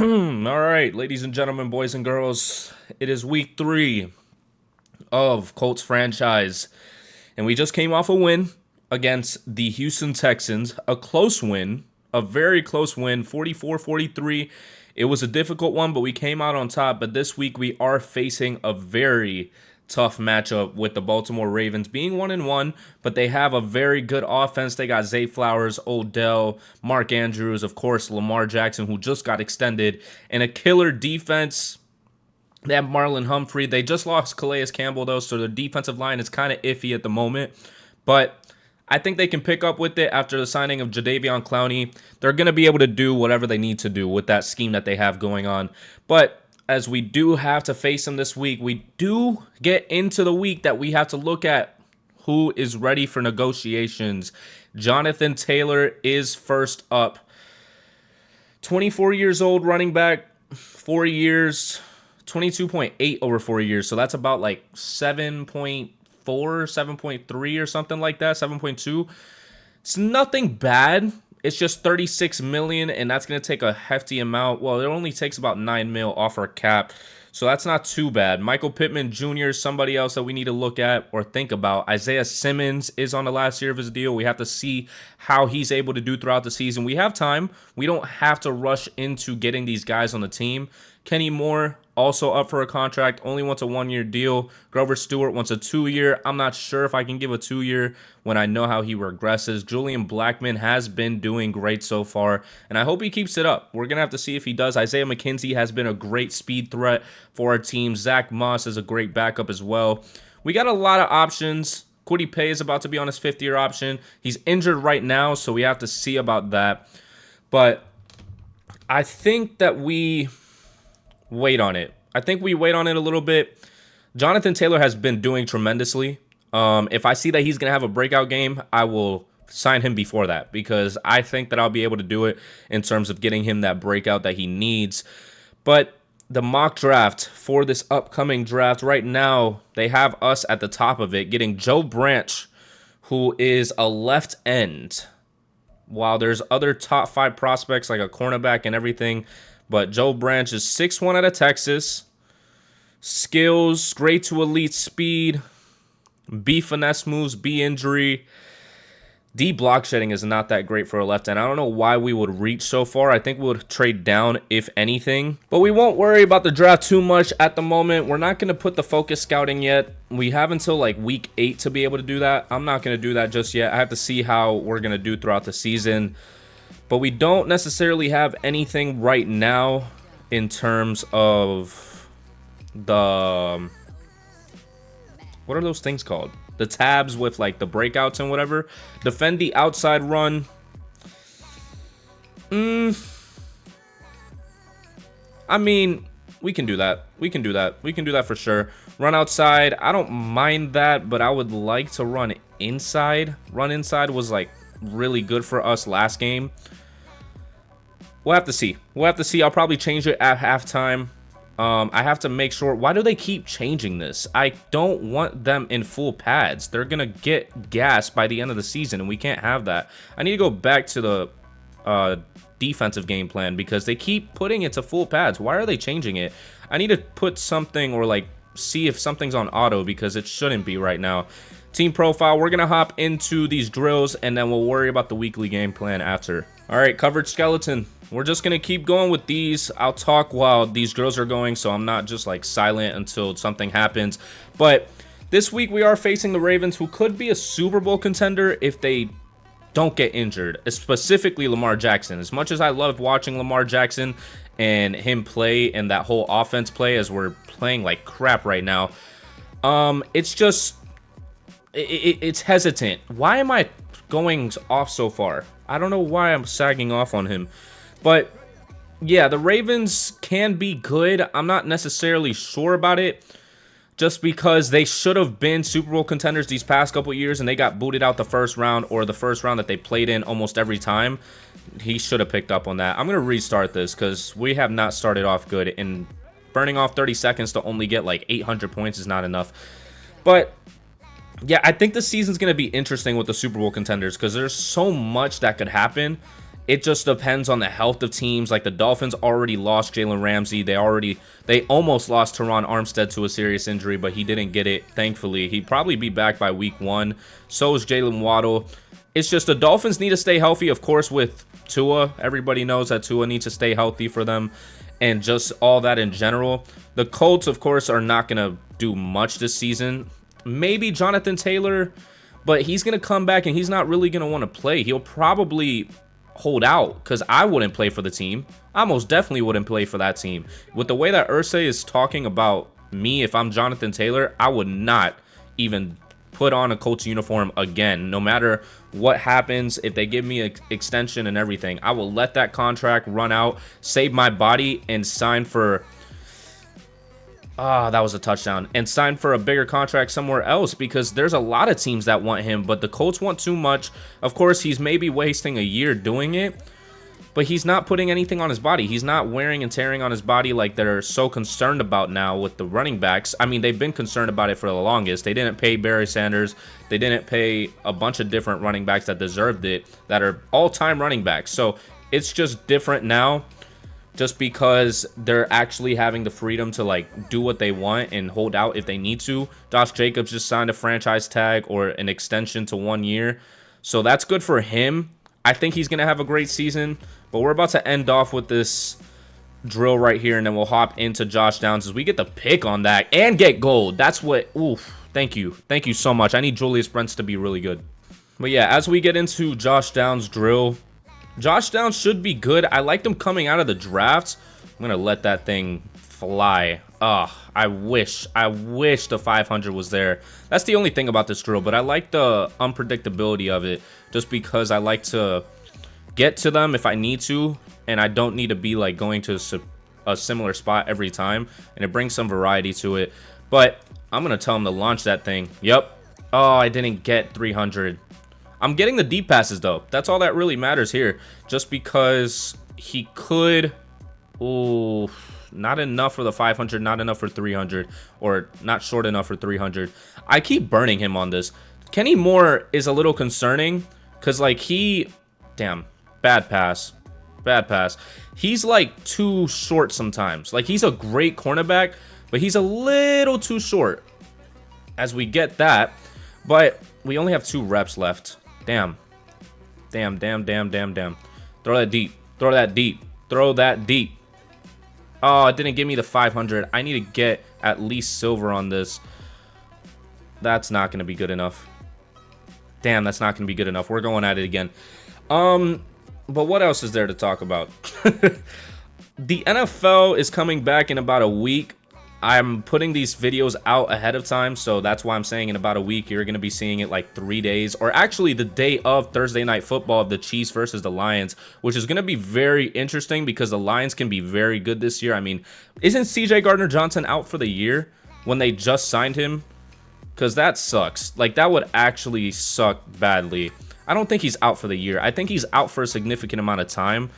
All right, ladies and gentlemen, boys and girls, it is week 3 of Colts franchise, and we just came off a win against the Houston Texans, a close win, a very close win, 44-43. It was a difficult one, but we came out on top. But this week we are facing a very tough matchup with the Baltimore Ravens being 1-1, but they have a very good offense. They got Zay Flowers, Odell, Mark Andrews, of course, Lamar Jackson, who just got extended, and a killer defense. They have Marlon Humphrey. They just lost Calais Campbell, though, so their defensive line is kind of iffy at the moment. But I think they can pick up with it after the signing of Jadeveon Clowney. They're going to be able to do whatever they need to do with that scheme that they have going on. But as we do have to face them this week, we do get into the week that we have to look at who is ready for negotiations. Jonathan Taylor is first up. 24 years old, running back, 4 years, 22.8 over 4 years. So that's about like 7.4, 7.3 or something like that, 7.2. It's nothing bad. It's just 36 million, and that's going to take a hefty amount. Well, it only takes about 9 mil off our cap, so that's not too bad. Michael Pittman Jr. is somebody else that we need to look at or think about. Isaiah Simmons is on the last year of his deal. We have to see how he's able to do throughout the season. We have time. We don't have to rush into getting these guys on the team. Kenny Moore, also up for a contract, only wants a 1-year deal. Grover Stewart wants a 2-year. I'm not sure if I can give a 2-year when I know how he regresses. Julian Blackmon has been doing great so far, and I hope he keeps it up. We're going to have to see if he does. Isaiah McKenzie has been a great speed threat for our team. Zach Moss is a great backup as well. We got a lot of options. Kwity Paye is about to be on his 5th-year option. He's injured right now, so we have to see about that. But I think that we wait on it. I think we wait on it a little bit. Jonathan Taylor has been doing tremendously. If I see that he's going to have a breakout game, I will sign him before that, because I think that I'll be able to do it in terms of getting him that breakout that he needs. But the mock draft for this upcoming draft right now, they have us at the top of it, getting Joe Branch, who is a left end. While there's other top 5 prospects like a cornerback and everything, but Joe Branch is 6'1" out of Texas. Skills, great to elite speed. B finesse moves, B injury. D block shedding is not that great for a left end. I don't know why we would reach so far. I think we would trade down if anything. But we won't worry about the draft too much at the moment. We're not going to put the focus scouting yet. We have until like week 8 to be able to do that. I'm not going to do that just yet. I have to see how we're going to do throughout the season. But we don't necessarily have anything right now in terms of the... what are those things called? The tabs with like the breakouts and whatever. Defend the outside run. I mean, we can do that. We can do that. We can do that for sure. Run outside. I don't mind that, but I would like to run inside. Run inside was like really good for us last game. We'll have to see. We'll have to see. I'll probably change it at halftime. I have to make sure. Why do they keep changing this? I don't want them in full pads. They're going to get gassed by the end of the season, and we can't have that. I need to go back to the defensive game plan, because they keep putting it to full pads. Why are they changing it? I need to put something, or like see if something's on auto, because it shouldn't be right now. Team profile, we're going to hop into these drills, and then we'll worry about the weekly game plan after. All right, coverage skeleton. We're just going to keep going with these. I'll talk while these drills are going, so I'm not just like silent until something happens. But this week we are facing the Ravens, who could be a Super Bowl contender if they don't get injured, specifically Lamar Jackson. As much as I love watching Lamar Jackson and him play and that whole offense play, as we're playing like crap right now, it's just... it's hesitant. Why am I going off so far? I don't know why I'm sagging off on him. But yeah, the Ravens can be good. I'm not necessarily sure about it, just because they should have been Super Bowl contenders these past couple years, and they got booted out the first round, or the first round that they played in almost every time. He should have picked up on that. I'm going to restart this, because we have not started off good, and burning off 30 seconds to only get like 800 points is not enough. But yeah, I think the season's going to be interesting with the Super Bowl contenders, because there's so much that could happen. It just depends on the health of teams. Like the Dolphins already lost Jalen Ramsey. They almost lost Teron Armstead to a serious injury, but he didn't get it, thankfully. He'd probably be back by week 1. So is Jalen Waddle. It's just the Dolphins need to stay healthy, of course, with Tua. Everybody knows that Tua needs to stay healthy for them, and just all that in general. The Colts, of course, are not going to do much this season. Maybe Jonathan Taylor, but he's going to come back and he's not really going to want to play. He'll probably hold out because I wouldn't play for the team. I most definitely wouldn't play for that team. With the way that Irsay is talking about me, if I'm Jonathan Taylor, I would not even put on a Colts uniform again. No matter what happens, if they give me an extension and everything, I will let that contract run out, save my body, and sign for... that was a touchdown. And sign for a bigger contract somewhere else, because there's a lot of teams that want him, but the Colts want too much. Of course, he's maybe wasting a year doing it, but he's not putting anything on his body. He's not wearing and tearing on his body like they're so concerned about now with the running backs. I mean, they've been concerned about it for the longest. They didn't pay Barry Sanders. They didn't pay a bunch of different running backs that deserved it, that are all-time running backs. So it's just different now, just because they're actually having the freedom to like do what they want and hold out if they need to. Josh Jacobs just signed a franchise tag or an extension to 1 year, so that's good for him. I think he's gonna have a great season, but we're about to end off with this drill right here, and then we'll hop into Josh Downs as we get the pick on that and get gold. That's what, oof, thank you so much. I need Julius Brents to be really good. But yeah, as we get into Josh Downs drill, Josh Downs should be good. I liked him coming out of the drafts. I'm going to let that thing fly. I wish the 500 was there. That's the only thing about this drill, but I like the unpredictability of it just because I like to get to them if I need to, and I don't need to be like going to a similar spot every time, and it brings some variety to it. But I'm going to tell him to launch that thing. Yep. Oh, I didn't get 300. I'm getting the deep passes, though. That's all that really matters here. Just because he could... Ooh, not enough for the 500, not enough for 300, or not short enough for 300. I keep burning him on this. Kenny Moore is a little concerning, because, like, he... Damn. Bad pass. Bad pass. He's, like, too short sometimes. Like, he's a great cornerback, but he's a little too short. As we get that. But we only have 2 reps left. Damn. Damn. Throw that deep. Throw that deep. Throw that deep. Oh, it didn't give me the 500. I need to get at least silver on this. That's not going to be good enough. Damn, that's not going to be good enough. We're going at it again. But what else is there to talk about? The NFL is coming back in about a week. I'm putting these videos out ahead of time, so that's why I'm saying in about a week you're going to be seeing it like 3 days, or actually the day of Thursday Night Football of the Chiefs versus the Lions, which is going to be very interesting because the Lions can be very good this year. I mean, isn't CJ Gardner-Johnson out for the year when they just signed him? Because that sucks. Like, that would actually suck badly. I don't think he's out for the year. I think he's out for a significant amount of time.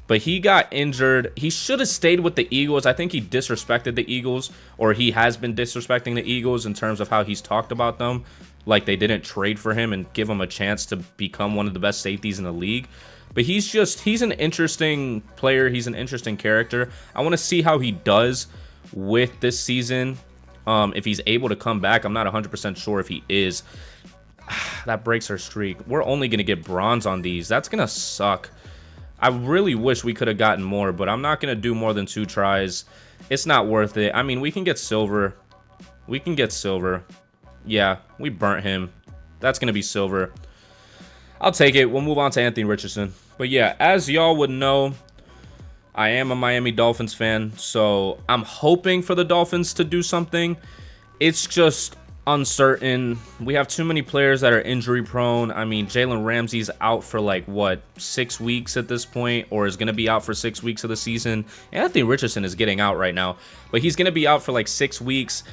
But he got injured. He should have stayed with the Eagles. I think he disrespected the Eagles, or he has been disrespecting the Eagles in terms of how he's talked about them. Like they didn't trade for him and give him a chance to become one of the best safeties in the league. But he's an interesting player. He's an interesting character. I want to see how he does with this season. If he's able to come back, I'm not 100% sure if he is. That breaks our streak. We're only going to get bronze on these. That's going to suck. I really wish we could have gotten more, but I'm not going to do more than 2 tries. It's not worth it. I mean, we can get silver. We can get silver. Yeah, we burnt him. That's going to be silver. I'll take it. We'll move on to Anthony Richardson. But yeah, as y'all would know, I am a Miami Dolphins fan, so I'm hoping for the Dolphins to do something. It's just uncertain. We have too many players that are injury prone. I mean, Jalen Ramsey's out for like what, 6 weeks at this point, or is going to be out for 6 weeks of the season. Anthony Richardson is getting out right now, but he's going to be out for like 6 weeks.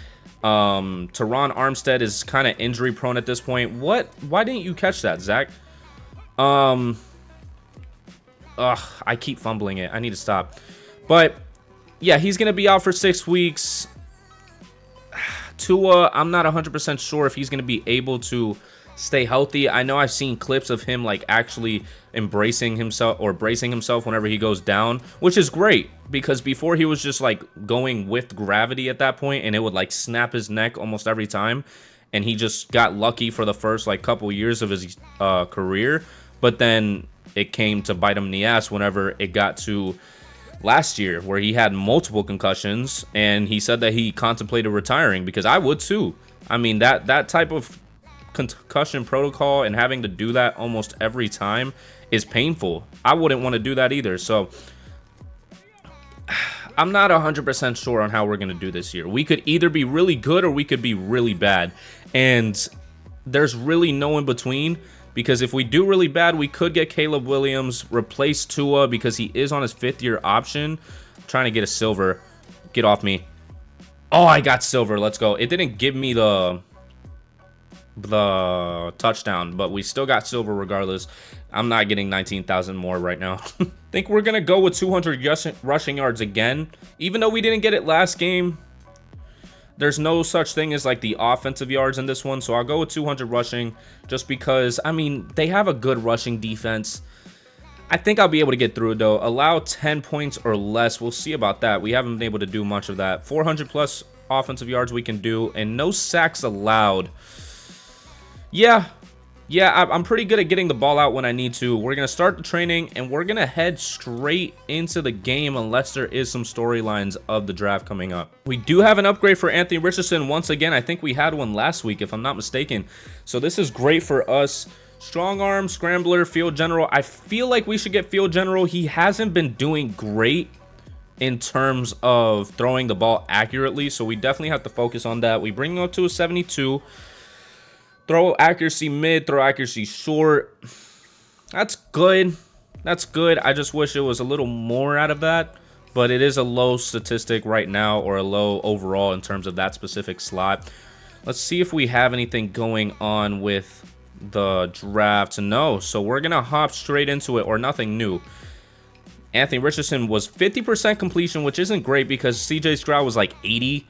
Teron Armstead is kind of injury prone at this point. Why didn't you catch that, Zach? I keep fumbling it. I need to stop. But yeah, he's going to be out for 6 weeks. Tua, I'm not 100% sure if he's going to be able to stay healthy. I know I've seen clips of him like actually embracing himself or bracing himself whenever he goes down, which is great because before he was just like going with gravity at that point and it would like snap his neck almost every time, and he just got lucky for the first like couple years of his career, but then it came to bite him in the ass whenever it got to last year where he had multiple concussions, and he said that he contemplated retiring, because I would too. I mean, that type of concussion protocol and having to do that almost every time is painful. I wouldn't want to do that either. So I'm not 100% sure on how we're going to do this year. We could either be really good or we could be really bad, and there's really no in between. Because if we do really bad, we could get Caleb Williams, replace Tua because he is on his 5th-year option. I'm trying to get a silver. Get off me. Oh, I got silver. Let's go. It didn't give me the touchdown, but we still got silver regardless. I'm not getting 19,000 more right now. I think we're going to go with 200 rushing yards again. Even though we didn't get it last game, there's no such thing as like the offensive yards in this one, so I'll go with 200 rushing just because, I mean, they have a good rushing defense. I think I'll be able to get through it though. Allow 10 points or less. We'll see about that. We haven't been able to do much of that. 400 plus offensive yards we can do, and no sacks allowed. Yeah, I'm pretty good at getting the ball out when I need to. We're going to start the training, and we're going to head straight into the game unless there is some storylines of the draft coming up. We do have an upgrade for Anthony Richardson once again. I think we had one last week, if I'm not mistaken. So this is great for us. Strong arm, scrambler, field general. I feel like we should get field general. He hasn't been doing great in terms of throwing the ball accurately, so we definitely have to focus on that. We bring him up to a 72. Throw accuracy mid, throw accuracy short. That's good. That's good. I just wish it was a little more out of that. But it is a low statistic right now, or a low overall in terms of that specific slot. Let's see if we have anything going on with the draft. No. So we're going to hop straight into it, or nothing new. Anthony Richardson was 50% completion, which isn't great because CJ Stroud was like 80.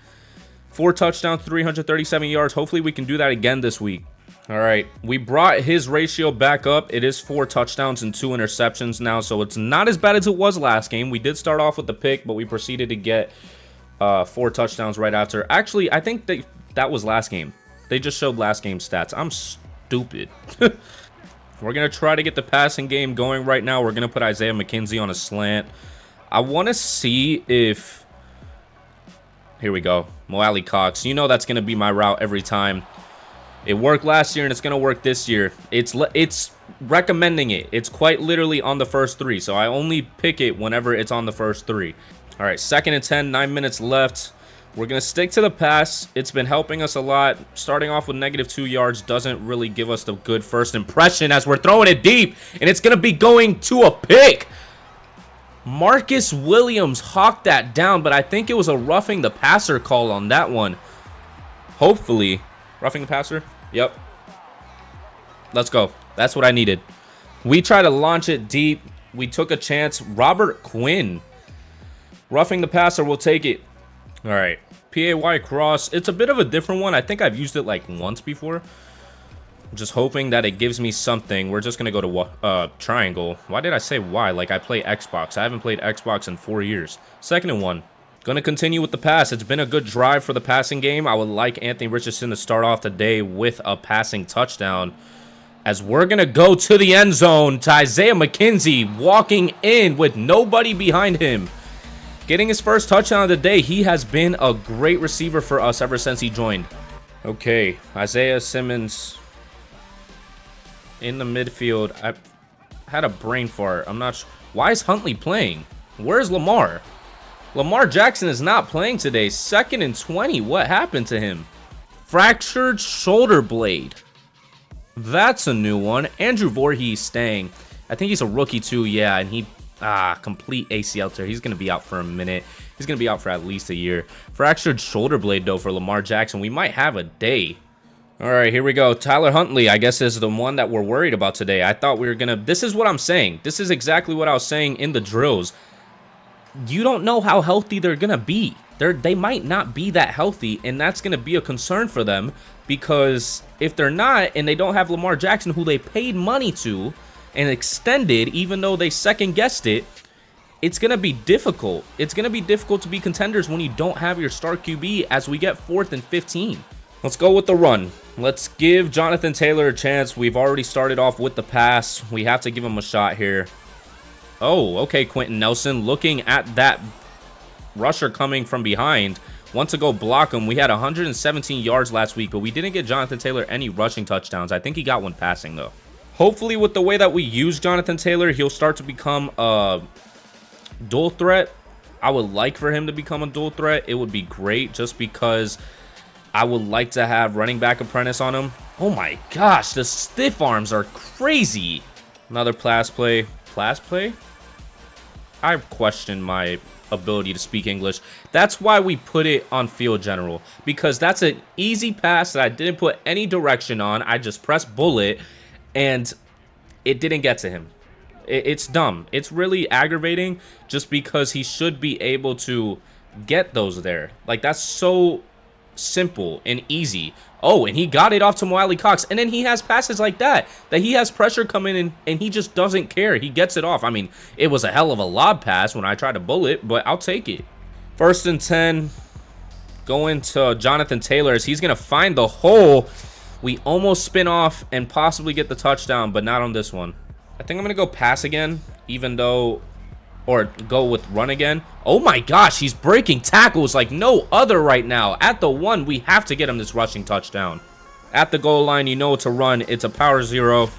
4 touchdowns, 337 yards. Hopefully we can do that again this week. All right, we brought his ratio back up. It is 4 touchdowns and 2 interceptions now, so it's not as bad as it was last game. We did start off with the pick, but we proceeded to get 4 touchdowns right after. Actually, I think that was last game. They just showed last game stats. I'm stupid. We're going to try to get the passing game going right now. We're going to put Isaiah McKenzie on a slant. I want to see if... Here we go. Mo Alley Cox. You know that's going to be my route every time. It worked last year, and it's going to work this year. It's recommending it. It's quite literally on the first 3, so I only pick it whenever it's on the first 3. All right, 2nd and 10, 9 minutes left. We're going to stick to the pass. It's been helping us a lot. Starting off with -2 yards doesn't really give us the good first impression as we're throwing it deep, and it's going to be going to a pick. Marcus Williams hawked that down, but I think it was a roughing the passer call on that one. Hopefully. Roughing the passer? Yep. Let's go. That's what I needed. We tried to launch it deep. We took a chance. Robert Quinn. Roughing the passer, we'll take it. All right. PAY cross. It's a bit of a different one. I think I've used it like once before. I'm just hoping that it gives me something. We're just going to go to triangle. Why did I say Y? Like I play Xbox. I haven't played Xbox in 4 years. 2nd and 1. Going to continue with the pass. It's been a good drive for the passing game. I would like Anthony Richardson to start off the day with a passing touchdown. As we're going to go to the end zone to Isaiah McKenzie walking in with nobody behind him. Getting his first touchdown of the day. He has been a great receiver for us ever since he joined. Okay, Isaiah Simmons in the midfield. I had a brain fart. I'm not sure. Why is Huntley playing? Where's Lamar? Lamar Jackson is not playing today. 2nd and 20. What happened to him? Fractured shoulder blade. That's a new one. Andrew Voorhees staying. I think he's a rookie too. Yeah, and he complete ACL tear. He's going to be out for a minute. He's going to be out for at least a year. Fractured shoulder blade though for Lamar Jackson. We might have a day. All right, here we go. Tyler Huntley, I guess, is the one that we're worried about today. I thought we were going to... This is what I'm saying. This is exactly what I was saying in the drills. You don't know how healthy they're going to be. they might not be that healthy, and that's going to be a concern for them, because if they're not and they don't have Lamar Jackson, who they paid money to and extended, even though they second guessed it, it's going to be difficult. It's going to be difficult to be contenders when you don't have your star QB as we get 4th and 15. Let's go with the run. Let's give Jonathan Taylor a chance. We've already started off with the pass. We have to give him a shot here. Oh, okay, Quentin Nelson looking at that rusher coming from behind. Want to go block him. We had 117 yards last week, but we didn't get Jonathan Taylor any rushing touchdowns. I think he got one passing, though. Hopefully, with the way that we use Jonathan Taylor, he'll start to become a dual threat. I would like for him to become a dual threat. It would be great, just because I would like to have running back apprentice on him. Oh my gosh, the stiff arms are crazy. Another pass play. Pass play? I question my ability to speak English. That's why we put it on field general, because that's an easy pass that I didn't put any direction on. I just pressed bullet and it didn't get to him. It's dumb. It's really aggravating, just because he should be able to get those there. Like, that's so simple and easy. Oh, and he got it off to Wiley Cox, and then he has passes like that he has pressure coming in, and he just doesn't care. He gets it off. I mean, it was a hell of a lob pass when I tried to bullet, but I'll take it. 1st and 10, going to Jonathan Taylor as he's going to find the hole. We almost spin off and possibly get the touchdown, but not on this one. I think I'm going to go pass again, even though, or go with run again. Oh my gosh, he's breaking tackles like no other right now. At the 1, we have to get him this rushing touchdown. At the goal line, you know it's a run. It's a power 0.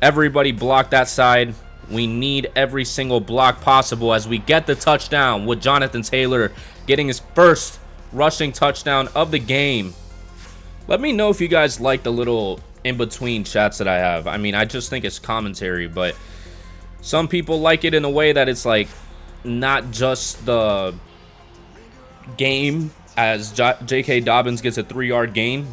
Everybody block that side. We need every single block possible as we get the touchdown with Jonathan Taylor getting his first rushing touchdown of the game. Let me know if you guys like the little in-between chats that I have. I mean, I just think it's commentary, but some people like it in a way that it's like not just the game as J.K. Dobbins gets a 3-yard gain,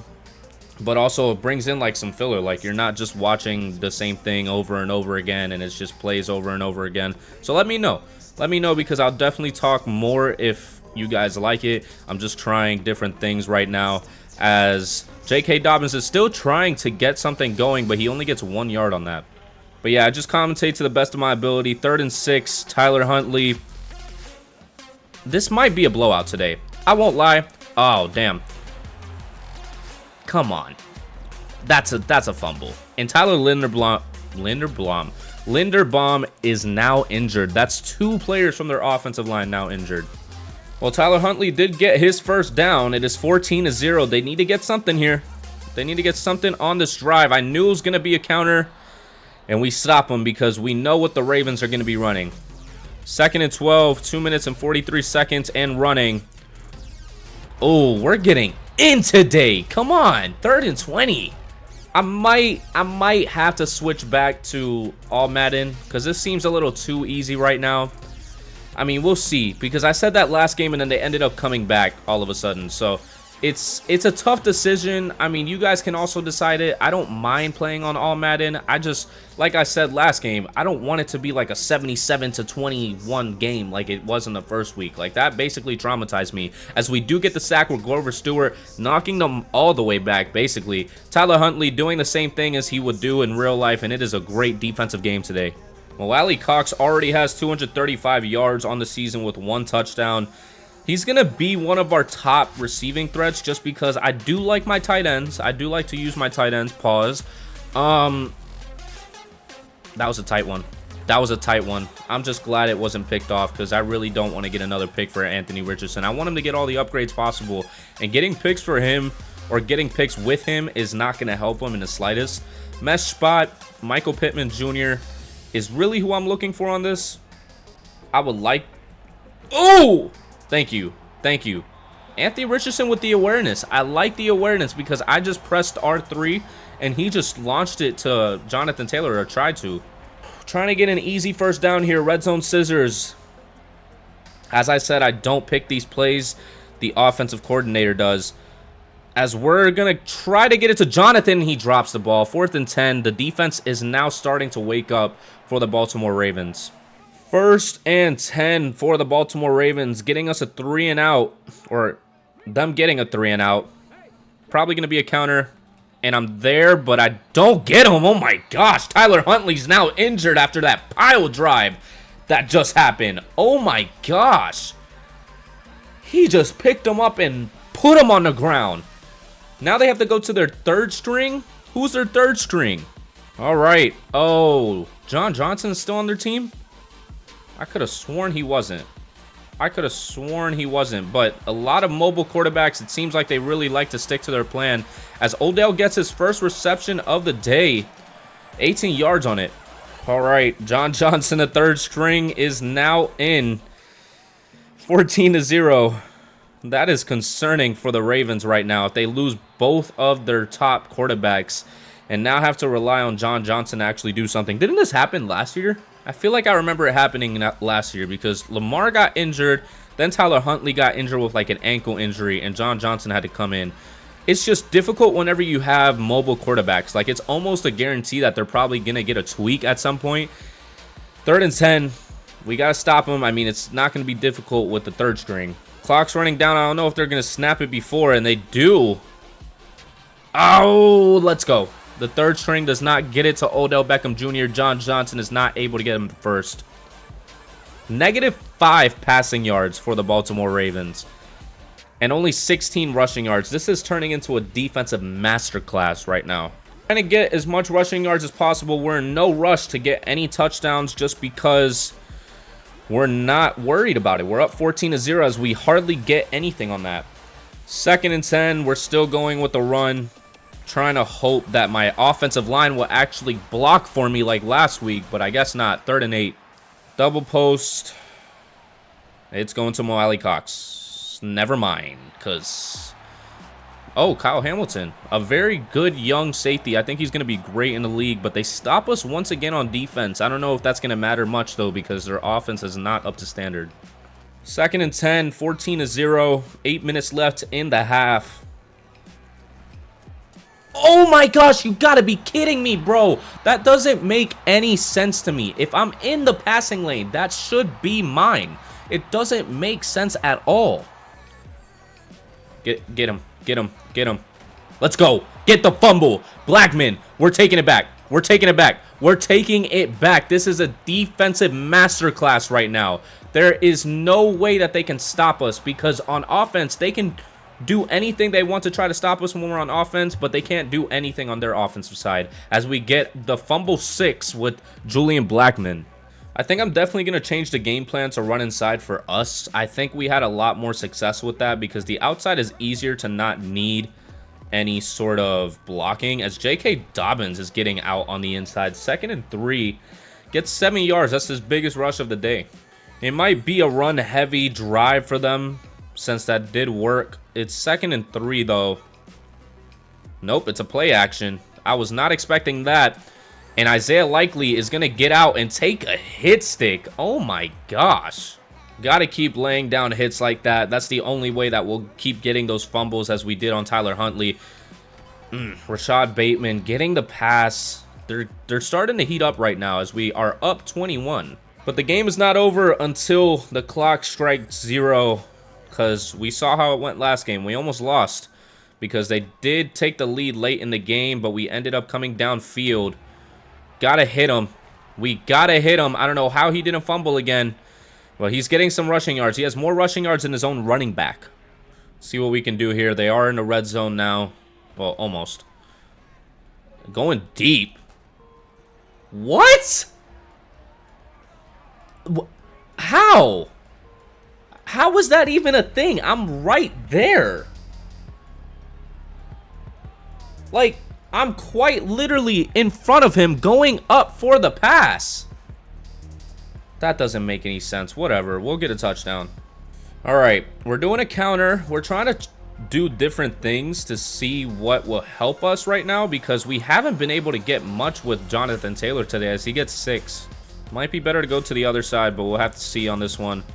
but also it brings in like some filler. Like, you're not just watching the same thing over and over again and it's just plays over and over again. So let me know. Let me know, because I'll definitely talk more if you guys like it. I'm just trying different things right now as J.K. Dobbins is still trying to get something going, but he only gets 1 yard on that. But yeah, I just commentate to the best of my ability. 3rd and 6, Tyler Huntley. This might be a blowout today. I won't lie. Oh, damn. Come on. That's a fumble. And Tyler Linderbaum is now injured. That's 2 players from their offensive line now injured. Well, Tyler Huntley did get his first down. It is 14-0. They need to get something here. They need to get something on this drive. I knew it was going to be a counter, and we stop them because we know what the Ravens are going to be running. 2nd and 12, 2 minutes and 43 seconds, and running. Oh, we're getting in today. Come on, 3rd and 20. I might have to switch back to all Madden because this seems a little too easy right now. I mean, we'll see, because I said that last game and then they ended up coming back all of a sudden. So it's a tough decision. I mean, you guys can also decide it. I don't mind playing on all Madden. I just, like I said last game, I don't want it to be like a 77-21 game like it was in the first week. Like, that basically traumatized me, as we do get the sack with Grover Stewart knocking them all the way back, basically. Tyler Huntley doing the same thing as he would do in real life, and it is a great defensive game today. Well, Wiley Cox already has 235 yards on the season with 1 touchdown. He's going to be one of our top receiving threats just because I do like my tight ends. I do like to use my tight ends. Pause. That was a tight one. That was a tight one. I'm just glad it wasn't picked off because I really don't want to get another pick for Anthony Richardson. I want him to get all the upgrades possible, and getting picks for him or getting picks with him is not going to help him in the slightest. Mesh spot, Michael Pittman Jr. is really who I'm looking for on this. I would like... Oh! Thank you. Thank you. Anthony Richardson with the awareness. I like the awareness because I just pressed R3 and he just launched it to Jonathan Taylor, or tried to. Trying to get an easy first down here. Red zone scissors. As I said, I don't pick these plays. The offensive coordinator does. As we're going to try to get it to Jonathan, he drops the ball. 4th and 10. The defense is now starting to wake up for the Baltimore Ravens. First and 10 for the Baltimore Ravens, getting us a 3 and out, or them getting a 3 and out. Probably going to be a counter, and I'm there, but I don't get him. Oh my gosh, Tyler Huntley's now injured after that pile drive that just happened. Oh my gosh. He just picked him up and put him on the ground. Now they have to go to their third string? Who's their third string? All right. Oh, John Johnson is still on their team? I could have sworn he wasn't. But a lot of mobile quarterbacks, it seems like they really like to stick to their plan. As Odell gets his first reception of the day, 18 yards on it. All right, John Johnson, the third string, is now in 14-0. That is concerning for the Ravens right now. If they lose both of their top quarterbacks and now have to rely on John Johnson to actually do something. Didn't this happen last year? I feel like I remember it happening last year because Lamar got injured, then Tyler Huntley got injured with like an ankle injury, and John Johnson had to come in. It's just difficult whenever you have mobile quarterbacks. Like, it's almost a guarantee that they're probably going to get a tweak at some point. 3rd and 10. We got to stop them. I mean, it's not going to be difficult with the third string. Clock's running down. I don't know if they're going to snap it before, and they do. Oh, let's go. The third string does not get it to Odell Beckham Jr. John Johnson is not able to get him first. -5 passing yards for the Baltimore Ravens. And only 16 rushing yards. This is turning into a defensive masterclass right now. Trying to get as much rushing yards as possible. We're in no rush to get any touchdowns just because we're not worried about it. We're up 14-0 as we hardly get anything on that. 2nd and 10. We're still going with the run. Trying to hope that my offensive line will actually block for me like last week, but I guess not. 3rd and 8. Double post. It's going to Mo Alley Cox. Never mind, because... Oh, Kyle Hamilton. A very good young safety. I think he's going to be great in the league, but they stop us once again on defense. I don't know if that's going to matter much, though, because their offense is not up to standard. 2nd and 10, 14-0. 8 minutes left in the half. Oh my gosh, you gotta be kidding me, bro. That doesn't make any sense to me. If I'm in the passing lane, that should be mine. It doesn't make sense at all. Get him. Let's go. Get the fumble. Blackman, we're taking it back. Taking it back. This is a defensive masterclass right now. There is no way that they can stop us because on offense, they can do anything they want to try to stop us when we're on offense, but they can't do anything on their offensive side as we get the fumble 6 with Julian Blackman. I think I'm definitely going to change the game plan to run inside for us. I think we had a lot more success with that because the outside is easier to not need any sort of blocking as J.K. Dobbins is getting out on the inside. 2nd and 3. Gets 7 yards. That's his biggest rush of the day. It might be a run-heavy drive for them since that did work. It's 2nd and 3, though. Nope, it's a play action. I was not expecting that. And Isaiah Likely is going to get out and take a hit stick. Oh, my gosh. Got to keep laying down hits like that. That's the only way that we'll keep getting those fumbles as we did on Tyler Huntley. Rashad Bateman getting the pass. They're starting to heat up right now as we are up 21. But the game is not over until the clock strikes 0. Because we saw how it went last game. We almost lost because they did take the lead late in the game, but we ended up coming downfield. Gotta hit him. We gotta hit him. I don't know how he didn't fumble again. Well, he's getting some rushing yards. He has more rushing yards than his own running back. See what we can do here. They are in the red zone now. Well, almost. Going deep. What? How? How was that even a thing? I'm right there. Like, I'm quite literally in front of him going up for the pass. That doesn't make any sense. Whatever. We'll get a touchdown. All right. We're doing a counter. We're trying to do different things to see what will help us right now because we haven't been able to get much with Jonathan Taylor today as he gets 6. Might be better to go to the other side, but we'll have to see on this one.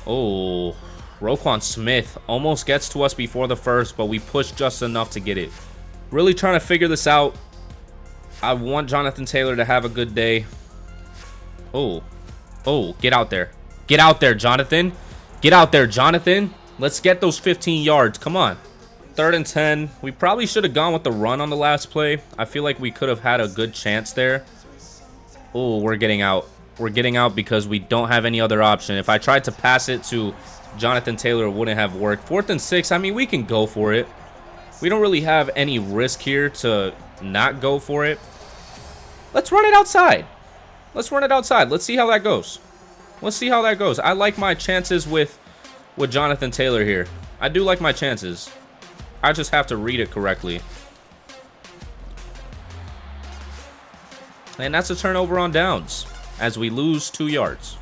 Oh, Roquan Smith almost gets to us before the first, but we pushed just enough to get it. Really trying to figure this out. I want Jonathan Taylor to have a good day. Oh, Oh, get out there. Get out there, Jonathan. Get out there, Jonathan. Let's get those 15 yards. Come on. 3rd and 10. We probably should have gone with the run on the last play. I feel like we could have had a good chance there. Oh, we're getting out. We're getting out because we don't have any other option. If I tried to pass it to Jonathan Taylor, it wouldn't have worked. 4th and 6. I mean, we can go for it. We don't really have any risk here to not go for it. Let's run it outside. Let's run it outside. Let's see how that goes. Let's see how that goes. I like my chances with Jonathan Taylor here. I do like my chances. I just have to read it correctly. And that's a turnover on downs as we lose 2 yards.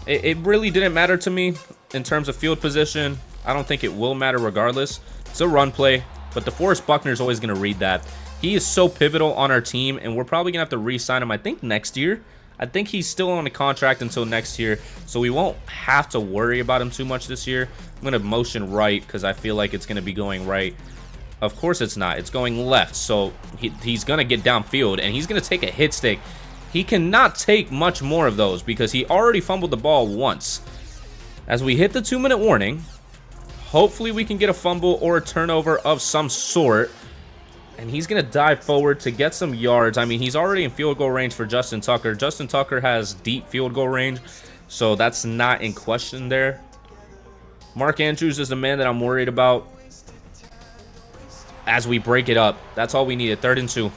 It really didn't matter to me in terms of field position. I don't think it will matter regardless. It's a run play, but DeForest Buckner is always going to read that. He is so pivotal on our team, and we're probably going to have to re-sign him, I think, next year. I think he's still on a contract until next year, so we won't have to worry about him too much this year. I'm going to motion right because I feel like it's going to be going right. Of course it's not. It's going left, so he's going to get downfield, and he's going to take a hit stick. He cannot take much more of those because he already fumbled the ball once. As we hit the 2-minute warning, hopefully we can get a fumble or a turnover of some sort. And he's going to dive forward to get some yards. I mean, he's already in field goal range for Justin Tucker. Justin Tucker has deep field goal range, so that's not in question there. Mark Andrews is the man that I'm worried about as we break it up. That's all we needed. 3rd and 2.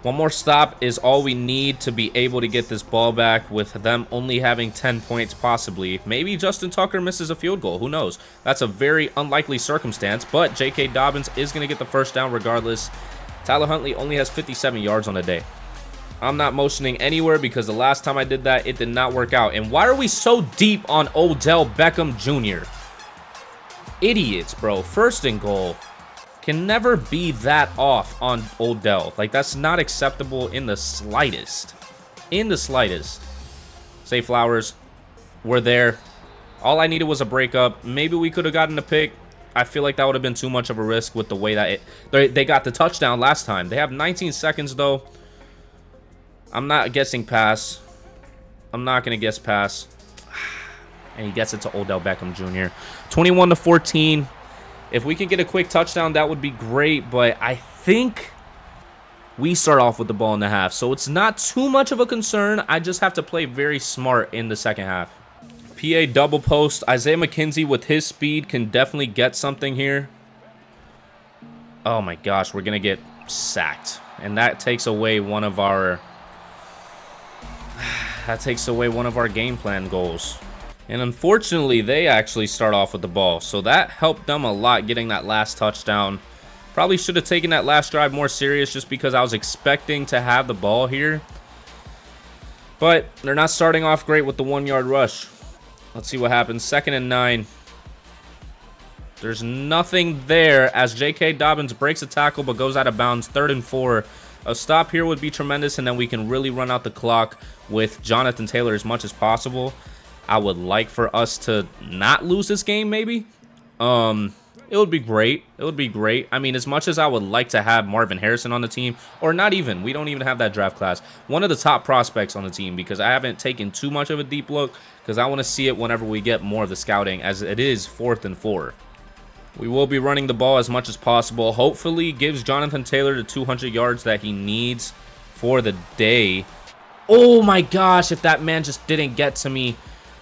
One more stop is all we need to be able to get this ball back with them only having 10 points possibly. Maybe Justin Tucker misses a field goal. Who knows? That's a very unlikely circumstance, but J.K. Dobbins is going to get the first down regardless. Tyler Huntley only has 57 yards on the day. I'm not motioning anywhere because the last time I did that, it did not work out. And why are we so deep on Odell Beckham Jr.? Idiots, bro. 1st and goal. Can never be that off on Odell. Like, that's not acceptable in the slightest. In the slightest. Say Flowers. We're there. All I needed was a breakup. Maybe we could have gotten a pick. I feel like that would have been too much of a risk with the way that they got the touchdown last time. They have 19 seconds, though. I'm not guessing pass. I'm not going to guess pass. And he gets it to Odell Beckham Jr. 21-14. If we can get a quick touchdown, that would be great. But I think we start off with the ball in the half. So it's not too much of a concern. I just have to play very smart in the second half. PA double post. Isaiah McKenzie with his speed can definitely get something here. Oh my gosh, we're going to get sacked. And that takes away one of our game plan goals. And unfortunately, they actually start off with the ball. So that helped them a lot getting that last touchdown. Probably should have taken that last drive more serious just because I was expecting to have the ball here. But they're not starting off great with the 1-yard rush. Let's see what happens. 2nd and 9. There's nothing there as J.K. Dobbins breaks a tackle but goes out of bounds. 3rd and 4. A stop here would be tremendous, and then we can really run out the clock with Jonathan Taylor as much as possible. I would like for us to not lose this game, maybe. It would be great. It would be great. I mean, as much as I would like to have Marvin Harrison on the team, or not even. We don't even have that draft class. One of the top prospects on the team because I haven't taken too much of a deep look because I want to see it whenever we get more of the scouting as it is 4th and 4. We will be running the ball as much as possible. Hopefully gives Jonathan Taylor the 200 yards that he needs for the day. Oh my gosh, if that man just didn't get to me.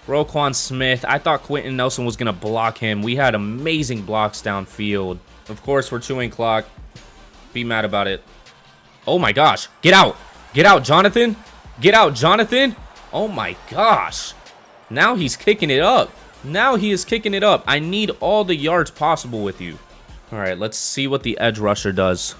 Roquan Smith. I thought Quentin Nelson was going to block him. We had amazing blocks downfield. Of course, we're chewing clock. Be mad about it. Oh my gosh. Get out. Get out, Jonathan. Get out, Jonathan. Oh my gosh. Now he's kicking it up. Now he is kicking it up. I need all the yards possible with you. All right, let's see what the edge rusher does.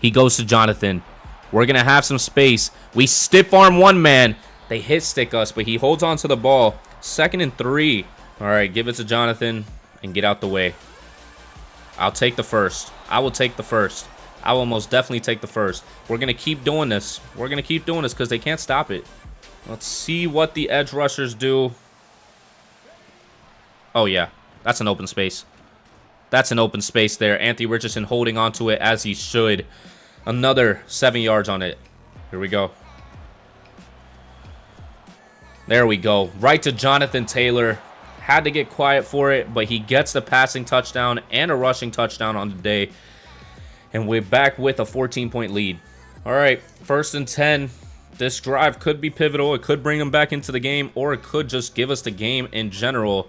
He goes to Jonathan. We're going to have some space. We stiff arm one man. They hit stick us, but he holds on to the ball. 2nd and 3. All right, give it to Jonathan and get out the way. I'll take the first. I will take the first. I will most definitely take the first. We're going to keep doing this. We're going to keep doing this because they can't stop it. Let's see what the edge rushers do. Oh, yeah. That's an open space. That's an open space there. Anthony Richardson holding on to it as he should. Another 7 yards on it. Here we go. There we go. Right to Jonathan Taylor. Had to get quiet for it, but he gets the passing touchdown and a rushing touchdown on the day. And we're back with a 14-point lead. All right, 1st and 10. This drive could be pivotal. It could bring him back into the game, or it could just give us the game in general.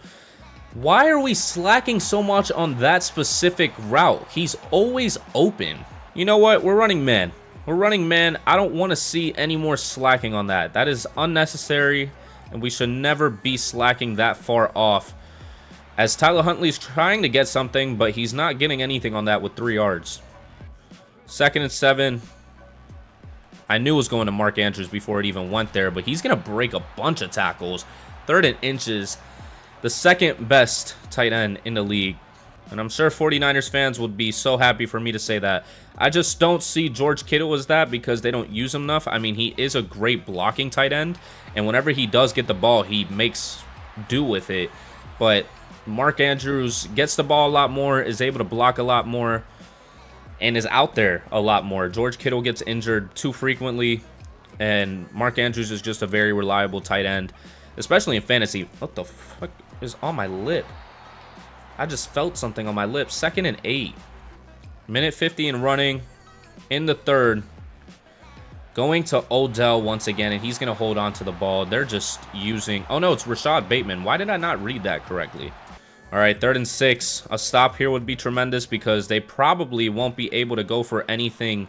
Why are we slacking so much on that specific route? He's always open. You know what? We're running man. We're running man. I don't want to see any more slacking on that. That is unnecessary, and we should never be slacking that far off. As Tyler Huntley's trying to get something, but he's not getting anything on that with 3 yards. 2nd and 7. I knew it was going to Mark Andrews before it even went there, but he's going to break a bunch of tackles. 3rd and inches. The 2nd best tight end in the league. And I'm sure 49ers fans would be so happy for me to say that. I just don't see George Kittle as that because they don't use him enough. I mean, he is a great blocking tight end. And whenever he does get the ball, he makes do with it. But Mark Andrews gets the ball a lot more, is able to block a lot more, and is out there a lot more. George Kittle gets injured too frequently, and Mark Andrews is just a very reliable tight end, especially in fantasy. What the fuck is on my lip? I just felt something on my lip. 2nd and 8. Minute 50 in running in the 3rd. Going to Odell once again, and he's going to hold on to the ball. They're just using... Oh, no, it's Rashad Bateman. Why did I not read that correctly? All right, 3rd and 6. A stop here would be tremendous because they probably won't be able to go for anything.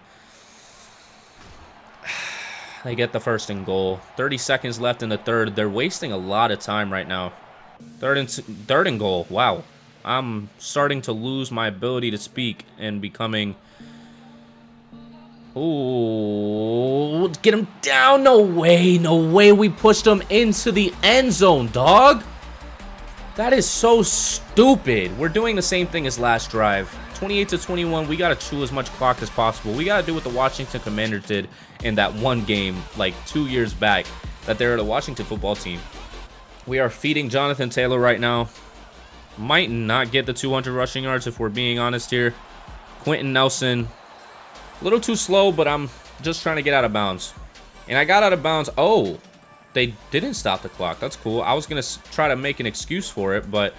They get the 1st and goal. 30 seconds left in the 3rd. They're wasting a lot of time right now. 3rd and goal. Wow. I'm starting to lose my ability to speak and becoming... Ooh, get him down. No way. No way we pushed him into the end zone, dog. That is so stupid. We're doing the same thing as last drive. 28-21. We got to chew as much clock as possible. We got to do what the Washington Commanders did in that one game like 2 years back that they're the Washington football team. We are feeding Jonathan Taylor right now. Might not get the 200 rushing yards if we're being honest here. Quentin Nelson. A little too slow, but I'm just trying to get out of bounds. And I got out of bounds. Oh. They didn't stop the clock. That's cool. I was going to try to make an excuse for it, but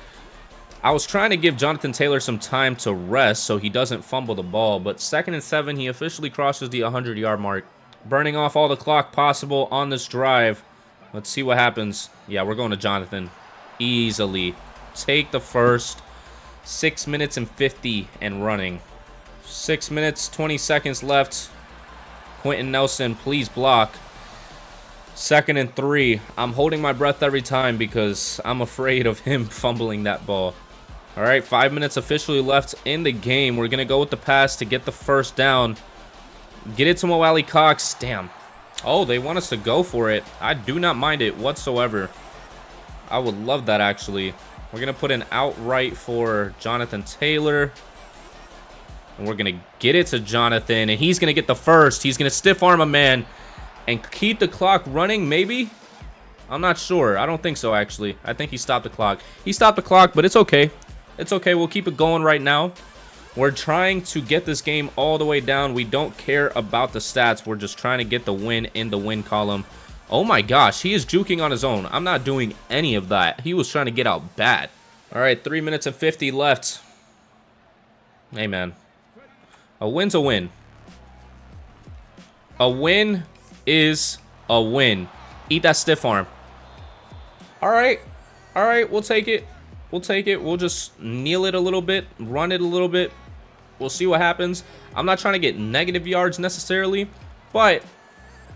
I was trying to give Jonathan Taylor some time to rest so he doesn't fumble the ball. But 2nd and 7, he officially crosses the 100-yard mark. Burning off all the clock possible on this drive. Let's see what happens. Yeah, we're going to Jonathan. Easily. Take the 1st. 6 minutes and 50 and running. 6 minutes, 20 seconds left. Quentin Nelson, please block. 2nd and 3. I'm holding my breath every time because I'm afraid of him fumbling that ball. All right, 5 minutes officially left in the game. We're going to go with the pass to get the 1st down. Get it to Mo Alley Cox. Damn. Oh, they want us to go for it. I do not mind it whatsoever. I would love that, actually. We're going to put an outright for Jonathan Taylor. And we're going to get it to Jonathan. And he's going to get the 1st. He's going to stiff arm a man. And keep the clock running, maybe? I'm not sure. I don't think so, actually. I think he stopped the clock. He stopped the clock, but it's okay. It's okay. We'll keep it going right now. We're trying to get this game all the way down. We don't care about the stats. We're just trying to get the win in the win column. Oh, my gosh. He is juking on his own. I'm not doing any of that. He was trying to get out bad. All right, 3 minutes and 50 left. Hey, man. A win's a win. A win is a win. Eat that stiff arm. All right, we'll take it. We'll just kneel it a little bit, run it a little bit. We'll see what happens. I'm not trying to get negative yards necessarily, but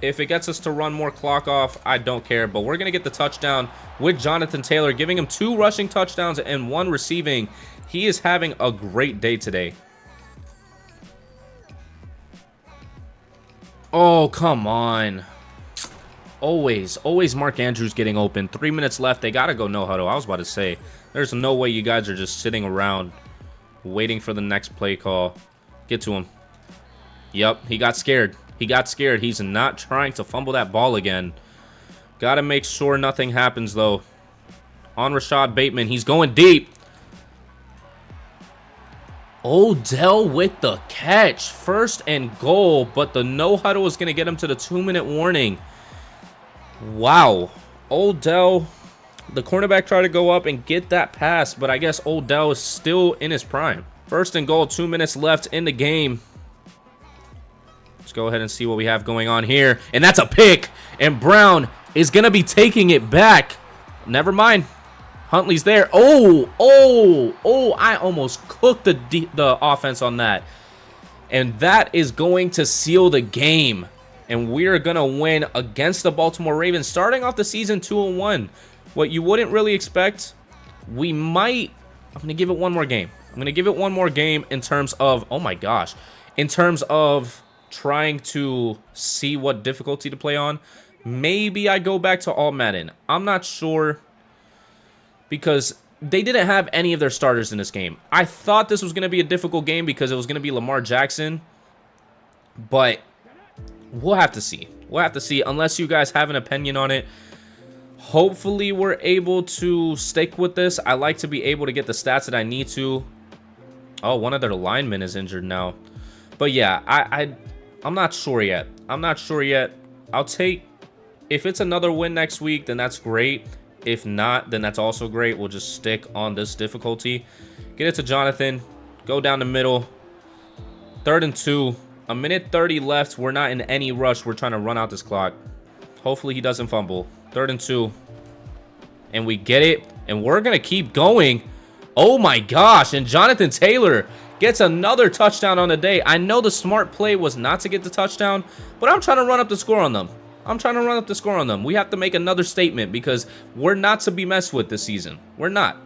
if it gets us to run more clock off, I don't care. But we're gonna get the touchdown with Jonathan Taylor, giving him 2 rushing touchdowns and 1 receiving. He is having a great day today. Oh, come on. Always Mark Andrews getting open. 3 minutes left. They got to go no huddle. I was about to say, there's no way you guys are just sitting around waiting for the next play call. Get to him. Yep, he got scared. He's not trying to fumble that ball again. Got to make sure nothing happens, though. On Rashad Bateman. He's going deep. Odell with the catch. 1st and goal, but the no huddle is going to get him to the 2-minute warning. Wow. Odell, the cornerback, tried to go up and get that pass, but I guess Odell is still in his prime. First and goal, 2 minutes left in the game. Let's go ahead and see what we have going on here. And that's a pick. And Brown is going to be taking it back. Never mind. Huntley's there. Oh, I almost cooked the offense on that. And that is going to seal the game. And we're going to win against the Baltimore Ravens, starting off the season 2-1. What you wouldn't really expect, we might... I'm going to give it one more game. I'm going to give it one more game in terms of... Oh, my gosh. In terms of trying to see what difficulty to play on. Maybe I go back to all Madden. I'm not sure, because they didn't have any of their starters in this game. I thought this was going to be a difficult game because it was going to be Lamar Jackson. But we'll have to see. We'll have to see, unless you guys have an opinion on it. Hopefully we're able to stick with this. I like to be able to get the stats that I need to. Oh, one of their linemen is injured now. But yeah, I'm not sure yet. I'm not sure yet. I'll take... If it's another win next week, then that's great. If not, then that's also great. We'll just stick on this difficulty. Get it to Jonathan. Go down the middle. 3rd and 2. 1:30 left. We're not in any rush. We're trying to run out this clock. Hopefully he doesn't fumble. 3rd and 2. And we get it. And we're going to keep going. Oh my gosh. And Jonathan Taylor gets another touchdown on the day. I know the smart play was not to get the touchdown, but I'm trying to run up the score on them. We have to make another statement because we're not to be messed with this season. We're not.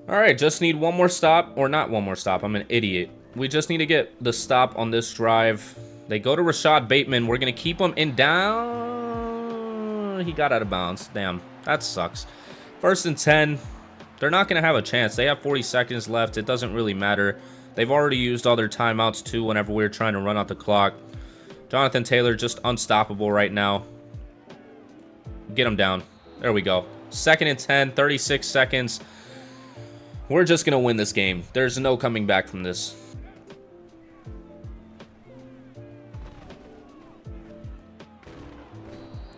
All right, just need one more stop. Or not one more stop. I'm an idiot. We just need to get the stop on this drive. They go to Rashad Bateman. We're going to keep him in down. He got out of bounds. Damn, that sucks. 1st and 10. They're not going to have a chance. They have 40 seconds left. It doesn't really matter. They've already used all their timeouts too whenever we were trying to run out the clock. Jonathan Taylor just unstoppable right now. Get him down. There we go. 2nd and 10, 36 seconds. We're just going to win this game. There's no coming back from this.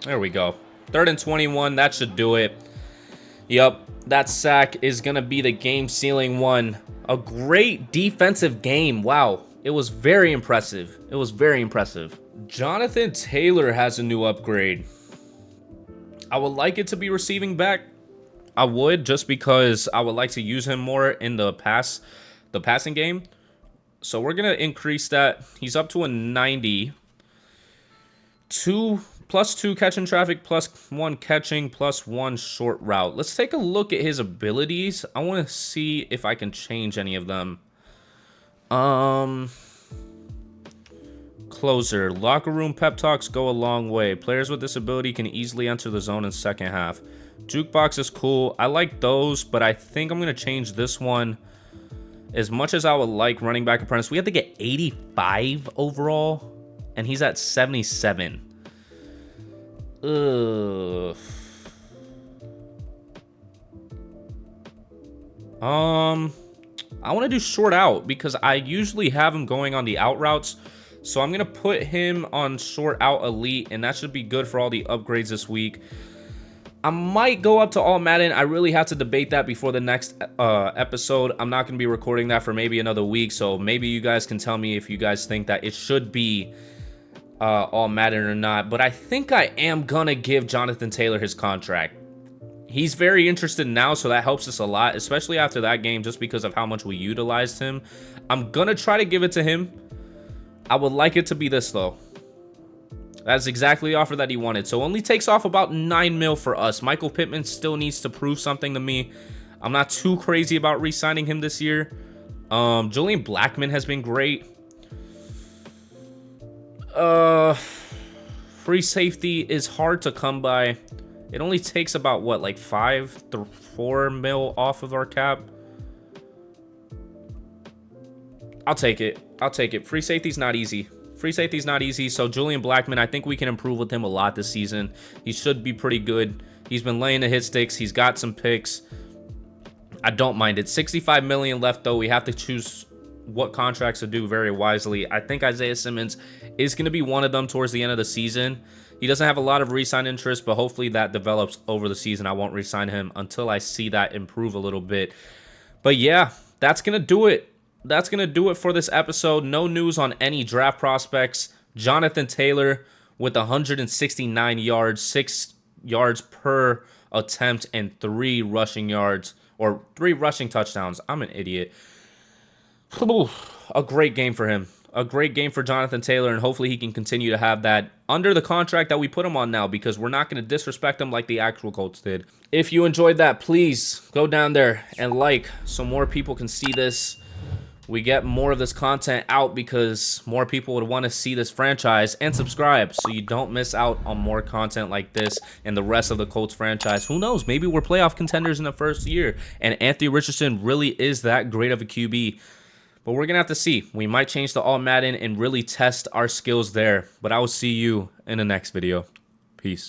There we go. 3rd and 21. That should do it. Yep. That sack is going to be the game-sealing one. A great defensive game. Wow. It was very impressive. It was very impressive. Jonathan Taylor has a new upgrade. I would like it to be receiving back. I would, just because I would like to use him more in the passing game. So we're going to increase that. He's up to a 90. +2 catching traffic, +1 catching, +1 short route. Let's take a look at his abilities. I want to see if I can change any of them. Closer. Locker room pep talks go a long way. Players with this ability can easily enter the zone in second half. Jukebox is cool. I like those, but I think I'm going to change this one. As much as I would like running back apprentice, we have to get 85 overall, and he's at 77. Ugh. I want to do short out because I usually have him going on the out routes. So I'm going to put him on short out elite, and that should be good for all the upgrades this week. I might go up to all Madden. I really have to debate that before the next episode. I'm not going to be recording that for maybe another week, so maybe you guys can tell me if you guys think that it should be all Madden or not. But I think I am going to give Jonathan Taylor his contract. He's very interested now, so that helps us a lot, especially after that game, just because of how much we utilized him. I'm going to try to give it to him. I would like it to be this, though. That's exactly the offer that he wanted. So only takes off about 9 mil for us. Michael Pittman still needs to prove something to me. I'm not too crazy about re-signing him this year. Julian Blackmon has been great. Free safety is hard to come by. It only takes about, what, like 5 to 4 mil off of our cap? I'll take it. I'll take it. Free safety's not easy. Free safety's not easy. So Julian Blackmon, I think we can improve with him a lot this season. He should be pretty good. He's been laying the hit sticks. He's got some picks. I don't mind it. 65 million left, though. We have to choose what contracts to do very wisely. I think Isaiah Simmons is going to be one of them towards the end of the season. He doesn't have a lot of re-sign interest, but hopefully that develops over the season. I won't re-sign him until I see that improve a little bit. But yeah, that's going to do it. That's going to do it for this episode. No news on any draft prospects. Jonathan Taylor with 169 yards, 6 yards per attempt, and 3 rushing yards, or 3 rushing touchdowns. I'm an idiot. A great game for him. A great game for Jonathan Taylor, and hopefully he can continue to have that under the contract that we put him on now, because we're not going to disrespect him like the actual Colts did. If you enjoyed that, please go down there and like so more people can see this. We get more of this content out because more people would want to see this franchise, and subscribe so you don't miss out on more content like this and the rest of the Colts franchise. Who knows? Maybe we're playoff contenders in the first year, and Anthony Richardson really is that great of a QB. But we're going to have to see. We might change to all Madden and really test our skills there. But I will see you in the next video. Peace.